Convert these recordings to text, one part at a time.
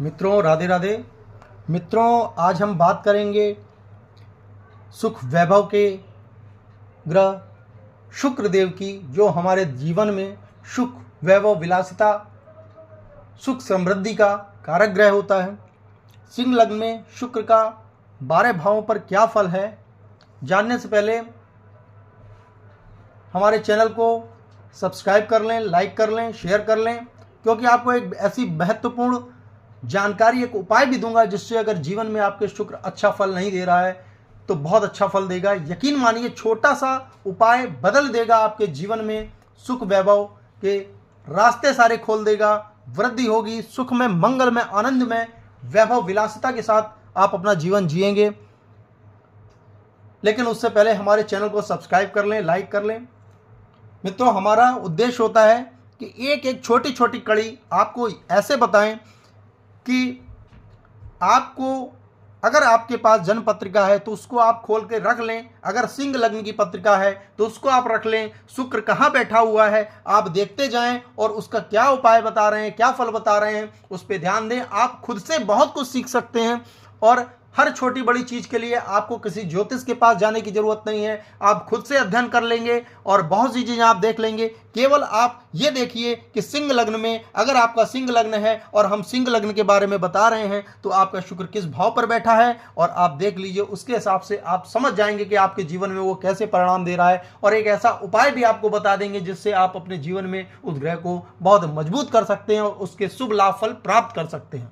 मित्रों राधे राधे। मित्रों आज हम बात करेंगे सुख वैभव के ग्रह शुक्रदेव की, जो हमारे जीवन में सुख वैभव विलासिता सुख समृद्धि का कारक ग्रह होता है। सिंह लग्न में शुक्र का 12 भावों पर क्या फल है, जानने से पहले हमारे चैनल को सब्सक्राइब कर लें, लाइक कर लें, शेयर कर लें, क्योंकि आपको एक ऐसी महत्वपूर्ण जानकारी, एक उपाय भी दूंगा जिससे अगर जीवन में आपके शुक्र अच्छा फल नहीं दे रहा है तो बहुत अच्छा फल देगा। यकीन मानिए, छोटा सा उपाय बदल देगा आपके जीवन में, सुख वैभव के रास्ते सारे खोल देगा, वृद्धि होगी, सुख में, मंगल में, आनंद में, वैभव विलासिता के साथ आप अपना जीवन जिएंगे। लेकिन उससे पहले हमारे चैनल को सब्सक्राइब कर लें, लाइक कर लें। मित्रों, हमारा उद्देश्य होता है कि एक एक छोटी छोटी कड़ी आपको ऐसे बताएं कि आपको, अगर आपके पास जन्म पत्रिका है तो उसको आप खोल के रख लें, अगर सिंह लग्न की पत्रिका है तो उसको आप रख लें, शुक्र कहाँ बैठा हुआ है आप देखते जाएं और उसका क्या उपाय बता रहे हैं, क्या फल बता रहे हैं, उस पर ध्यान दें। आप खुद से बहुत कुछ सीख सकते हैं और हर छोटी बड़ी चीज़ के लिए आपको किसी ज्योतिष के पास जाने की ज़रूरत नहीं है। आप खुद से अध्ययन कर लेंगे और बहुत सी चीज़ें आप देख लेंगे। केवल आप ये देखिए कि सिंह लग्न में, अगर आपका सिंह लग्न है और हम सिंह लग्न के बारे में बता रहे हैं तो आपका शुक्र किस भाव पर बैठा है, और आप देख लीजिए, उसके हिसाब से आप समझ जाएंगे कि आपके जीवन में वो कैसे परिणाम दे रहा है। और एक ऐसा उपाय भी आपको बता देंगे जिससे आप अपने जीवन में उस ग्रह को बहुत मजबूत कर सकते हैं और उसके शुभ लाभ फल प्राप्त कर सकते हैं।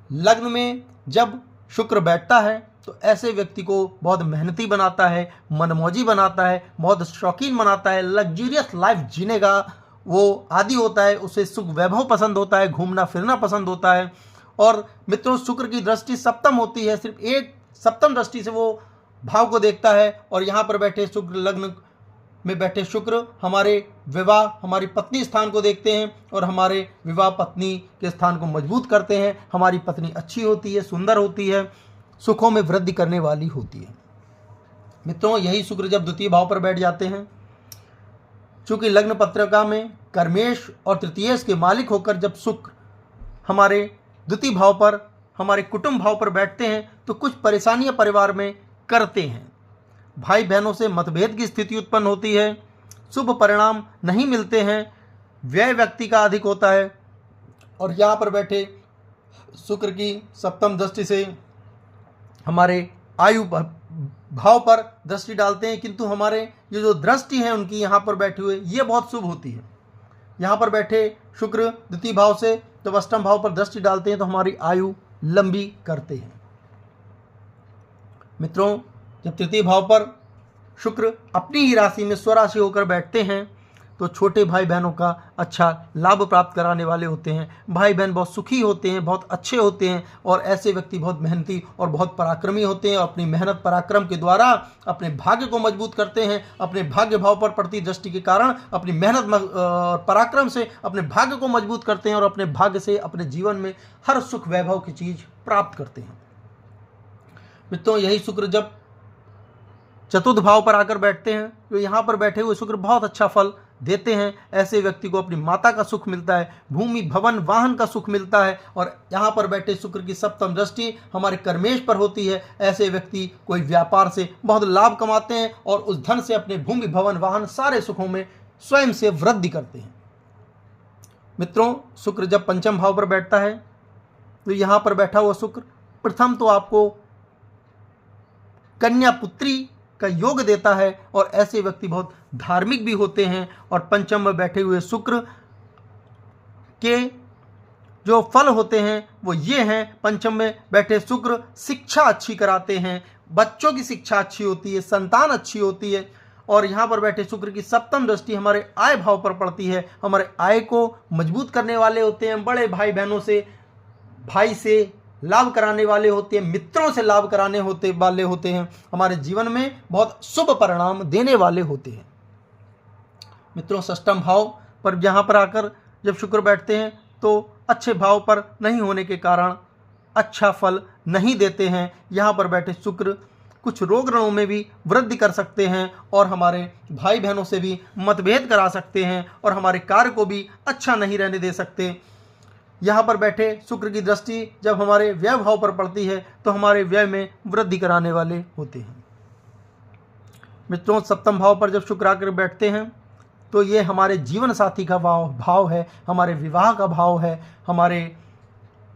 लग्न में जब शुक्र बैठता है तो ऐसे व्यक्ति को बहुत मेहनती बनाता है, मनमौजी बनाता है, बहुत शौकीन बनाता है, लग्जूरियस लाइफ जीने का वो आदी होता है, उसे सुख वैभव पसंद होता है, घूमना फिरना पसंद होता है। और मित्रों, शुक्र की दृष्टि सप्तम होती है, सिर्फ एक सप्तम दृष्टि से वो भाव को देखता है। और यहाँ पर बैठे शुक्र, लग्न में बैठे शुक्र हमारे विवाह, हमारी पत्नी स्थान को देखते हैं और हमारे विवाह पत्नी के स्थान को मजबूत करते हैं। हमारी पत्नी अच्छी होती है, सुंदर होती है, सुखों में वृद्धि करने वाली होती है। मित्रों, यही शुक्र जब द्वितीय भाव पर बैठ जाते हैं, चूंकि लग्न पत्रिका में कर्मेश और तृतीयेश के मालिक होकर जब शुक्र हमारे द्वितीय भाव पर, हमारे कुटुंब भाव पर बैठते हैं तो कुछ परेशानियां परिवार में करते हैं। भाई बहनों से मतभेद की स्थिति उत्पन्न होती है, शुभ परिणाम नहीं मिलते हैं, व्यय व्यक्ति का अधिक होता है। और यहाँ पर बैठे शुक्र की सप्तम दृष्टि से हमारे आयु भाव पर दृष्टि डालते हैं, किंतु हमारे ये जो दृष्टि है उनकी यहाँ पर बैठे हुए ये बहुत शुभ होती है। यहाँ पर बैठे शुक्र द्वितीय भाव से जब अष्टम भाव पर दृष्टि डालते हैं तो हमारी आयु लंबी करते हैं। मित्रों, जब तृतीय भाव पर शुक्र अपनी ही राशि में स्वराशि होकर बैठते हैं तो छोटे भाई बहनों का अच्छा लाभ प्राप्त कराने वाले होते हैं। भाई बहन बहुत सुखी होते हैं, बहुत अच्छे होते हैं और ऐसे व्यक्ति बहुत मेहनती और बहुत पराक्रमी होते हैं और अपनी मेहनत पराक्रम के द्वारा अपने भाग्य को मजबूत करते हैं। अपने भाग्य भाव पर पड़ती दृष्टि के कारण अपनी मेहनत पराक्रम से अपने भाग्य को मजबूत करते हैं और अपने भाग्य से अपने जीवन में हर सुख वैभव की चीज़ प्राप्त करते हैं। मित्रों, यही शुक्र जब चतुर्थ भाव पर आकर बैठते हैं तो यहाँ पर बैठे हुए शुक्र बहुत अच्छा फल देते हैं। ऐसे व्यक्ति को अपनी माता का सुख मिलता है, भूमि भवन वाहन का सुख मिलता है। और यहाँ पर बैठे शुक्र की सप्तम दृष्टि हमारे कर्मेश पर होती है। ऐसे व्यक्ति कोई व्यापार से बहुत लाभ कमाते हैं और उस धन से अपने भूमि भवन वाहन सारे सुखों में स्वयं से वृद्धि करते हैं। मित्रों, शुक्र जब पंचम भाव पर बैठता है तो यहाँ पर बैठा हुआ शुक्र प्रथम तो आपको कन्या पुत्री का योग देता है और ऐसे व्यक्ति बहुत धार्मिक भी होते हैं। और पंचम में बैठे हुए शुक्र के जो फल होते हैं वो ये हैं, पंचम में बैठे शुक्र शिक्षा अच्छी कराते हैं, बच्चों की शिक्षा अच्छी होती है, संतान अच्छी होती है। और यहाँ पर बैठे शुक्र की सप्तम दृष्टि हमारे आय भाव पर पड़ती है, हमारे आय को मजबूत करने वाले होते हैं, बड़े भाई बहनों से, भाई से लाभ कराने वाले होते हैं, मित्रों से लाभ कराने वाले होते हैं, हमारे जीवन में बहुत शुभ परिणाम देने वाले होते हैं। मित्रों, षष्ठम भाव पर यहाँ पर आकर जब शुक्र बैठते हैं तो अच्छे भाव पर नहीं होने के कारण अच्छा फल नहीं देते हैं। यहाँ पर बैठे शुक्र कुछ रोग रणों में भी वृद्धि कर सकते हैं और हमारे भाई बहनों से भी मतभेद करा सकते हैं और हमारे कार्य को भी अच्छा नहीं रहने दे सकते। यहाँ पर बैठे शुक्र की दृष्टि जब हमारे व्यय भाव पर पड़ती है तो हमारे व्यय में वृद्धि कराने वाले होते हैं। मित्रों, सप्तम भाव पर जब शुक्र आकर बैठते हैं तो ये हमारे जीवन साथी का भाव है, हमारे विवाह का भाव है, हमारे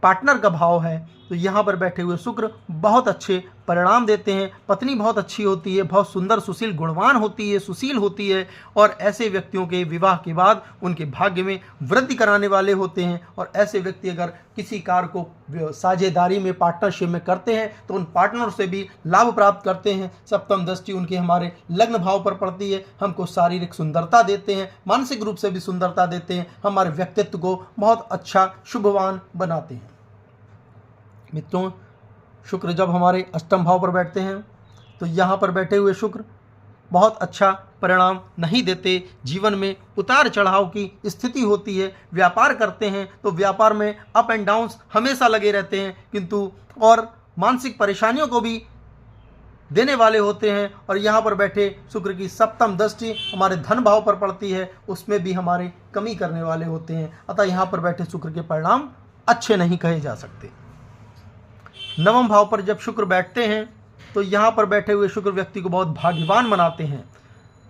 पार्टनर का भाव है। तो यहाँ पर बैठे हुए शुक्र बहुत अच्छे परिणाम देते हैं। पत्नी बहुत अच्छी होती है, बहुत सुंदर, सुशील, गुणवान होती है, सुशील होती है, और ऐसे व्यक्तियों के विवाह के बाद उनके भाग्य में वृद्धि कराने वाले होते हैं। और ऐसे व्यक्ति अगर किसी कार्य को साझेदारी में, पार्टनरशिप में करते हैं तो उन पार्टनर से भी लाभ प्राप्त करते हैं। सप्तम दृष्टि उनके हमारे लग्न भाव पर पड़ती है, हमको शारीरिक सुंदरता देते हैं, मानसिक रूप से भी सुंदरता देते हैं, हमारे व्यक्तित्व को बहुत अच्छा शुभवान बनाते हैं। मित्रों, शुक्र जब हमारे अष्टम भाव पर बैठते हैं तो यहाँ पर बैठे हुए शुक्र बहुत अच्छा परिणाम नहीं देते। जीवन में उतार चढ़ाव की स्थिति होती है। व्यापार करते हैं तो व्यापार में अप एंड डाउन्स हमेशा लगे रहते हैं, किंतु और मानसिक परेशानियों को भी देने वाले होते हैं। और यहाँ पर बैठे शुक्र की सप्तम दृष्टि हमारे धन भाव पर पड़ती है, उसमें भी हमारे कमी करने वाले होते हैं। अतः यहाँ पर बैठे शुक्र के परिणाम अच्छे नहीं कहे जा सकते। नवम भाव पर जब शुक्र बैठते हैं तो यहाँ पर बैठे हुए शुक्र व्यक्ति को बहुत भाग्यवान बनाते हैं।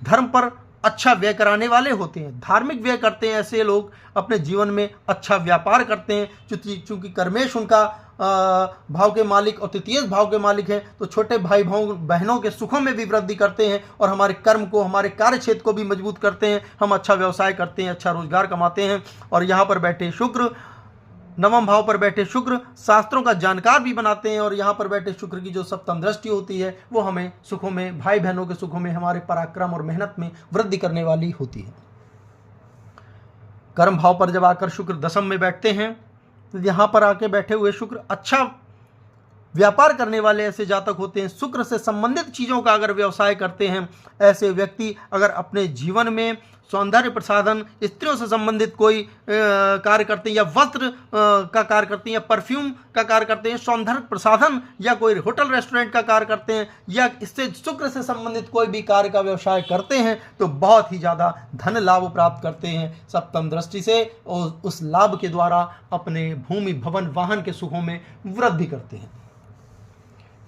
धर्म पर अच्छा व्यय कराने वाले होते हैं, धार्मिक व्यय करते हैं। ऐसे लोग अपने जीवन में अच्छा व्यापार करते हैं। चूँकि कर्मेश उनका भाव के मालिक और तृतीय भाव के मालिक हैं, तो छोटे भाई बहनों के सुखों में भी वृद्धि करते हैं और हमारे कर्म को, हमारे कार्य क्षेत्र को भी मजबूत करते हैं। हम अच्छा व्यवसाय करते हैं, अच्छा रोजगार कमाते हैं। और यहाँ पर बैठे शुक्र, नवम भाव पर बैठे शुक्र शास्त्रों का जानकार भी बनाते हैं। और यहाँ पर बैठे शुक्र की जो सप्तम दृष्टि होती है वो हमें सुखों में, भाई बहनों के सुखों में, हमारे पराक्रम और मेहनत में वृद्धि करने वाली होती है। कर्म भाव पर जब आकर शुक्र दशम में बैठते हैं तो यहाँ पर आके बैठे हुए शुक्र अच्छा व्यापार करने वाले ऐसे जातक होते हैं। शुक्र से संबंधित चीज़ों का अगर व्यवसाय करते हैं ऐसे व्यक्ति, अगर अपने जीवन में सौंदर्य प्रसाधन, स्त्रियों से संबंधित कोई कार्य करते हैं, या वस्त्र का कार्य करते हैं, या परफ्यूम का कार्य करते हैं, सौंदर्य प्रसाधन, या कोई होटल रेस्टोरेंट का कार्य करते हैं, या इससे शुक्र से संबंधित कोई भी कार्य का व्यवसाय करते हैं तो बहुत ही ज़्यादा धन लाभ प्राप्त करते हैं सप्तम दृष्टि से, और उस लाभ के द्वारा अपने भूमि, भवन, वाहन के सुखों में वृद्धि करते हैं।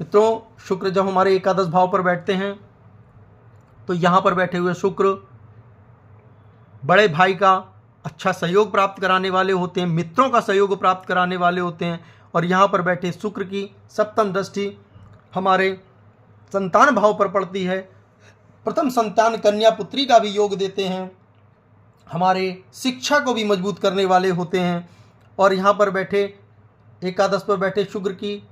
मित्रों, शुक्र जब हमारे एकादश भाव पर बैठते हैं तो यहाँ पर बैठे हुए शुक्र बड़े भाई का अच्छा सहयोग प्राप्त कराने वाले होते हैं, मित्रों का सहयोग प्राप्त कराने वाले होते हैं। और यहाँ पर बैठे शुक्र की सप्तम दृष्टि हमारे संतान भाव पर पड़ती है। प्रथम संतान कन्या पुत्री का भी योग देते हैं, हमारे शिक्षा को भी मजबूत करने वाले होते हैं। और यहाँ पर बैठे एकादश पर बैठे शुक्र की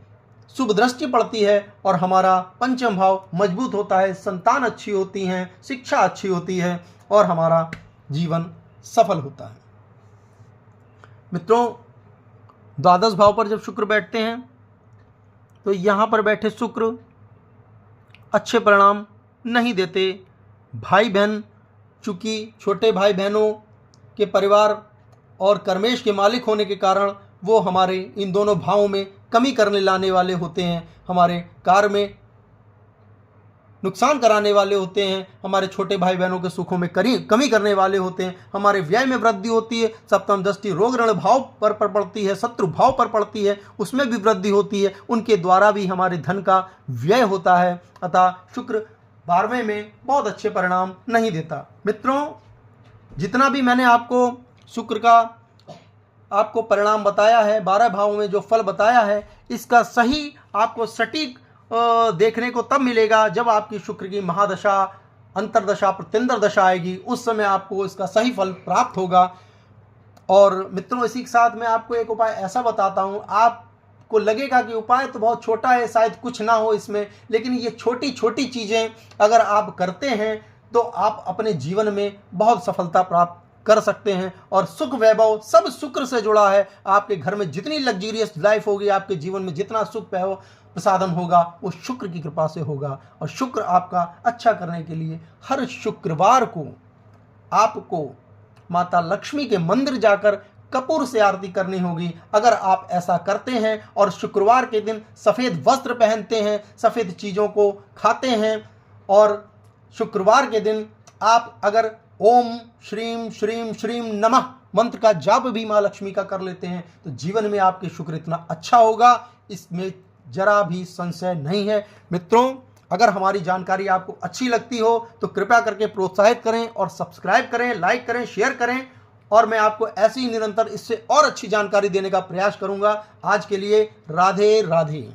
शुभ दृष्टि पड़ती है और हमारा पंचम भाव मजबूत होता है, संतान अच्छी होती हैं, शिक्षा अच्छी होती है और हमारा जीवन सफल होता है। मित्रों, द्वादश भाव पर जब शुक्र बैठते हैं तो यहाँ पर बैठे शुक्र अच्छे परिणाम नहीं देते। भाई बहन, चूँकि छोटे भाई बहनों के परिवार और कर्मेश के मालिक होने के कारण वो हमारे इन दोनों भावों में कमी करने लाने वाले होते हैं, हमारे कार्य में नुकसान कराने वाले होते हैं, हमारे छोटे भाई बहनों के सुखों में कमी करने वाले होते हैं, हमारे व्यय में वृद्धि होती है। सप्तम दृष्टि रोग ऋण भाव पर पड़ती है, शत्रु भाव पर पड़ती है, उसमें भी वृद्धि होती है। उनके द्वारा भी हमारे धन का व्यय होता है। अतः शुक्र 12वें में बहुत अच्छे परिणाम नहीं देता। मित्रों, जितना भी मैंने आपको शुक्र का आपको परिणाम बताया है, 12 भावों में जो फल बताया है, इसका सही आपको सटीक देखने को तब मिलेगा जब आपकी शुक्र की महादशा, अंतरदशा, प्रत्यंतर दशा आएगी। उस समय आपको इसका सही फल प्राप्त होगा। और मित्रों, इसी के साथ मैं आपको एक उपाय ऐसा बताता हूँ, आपको लगेगा कि उपाय तो बहुत छोटा है, शायद कुछ ना हो इसमें, लेकिन ये छोटी छोटी चीज़ें अगर आप करते हैं तो आप अपने जीवन में बहुत सफलता प्राप्त कर सकते हैं। और सुख वैभव सब शुक्र से जुड़ा है। आपके घर में जितनी लग्जरियस लाइफ होगी, आपके जीवन में जितना सुख वैभव प्रसादन होगा, वो शुक्र की कृपा से होगा। और शुक्र आपका अच्छा करने के लिए हर शुक्रवार को आपको माता लक्ष्मी के मंदिर जाकर कपूर से आरती करनी होगी। अगर आप ऐसा करते हैं और शुक्रवार के दिन सफ़ेद वस्त्र पहनते हैं, सफ़ेद चीज़ों को खाते हैं, और शुक्रवार के दिन आप अगर ओम श्रीम श्रीम श्रीम नमः मंत्र का जाप भी माँ लक्ष्मी का कर लेते हैं तो जीवन में आपके शुक्र इतना अच्छा होगा, इसमें जरा भी संशय नहीं है। मित्रों, अगर हमारी जानकारी आपको अच्छी लगती हो तो कृपया करके प्रोत्साहित करें और सब्सक्राइब करें, लाइक करें, शेयर करें, और मैं आपको ऐसी ही निरंतर इससे और अच्छी जानकारी देने का प्रयास करूंगा। आज के लिए राधे राधे।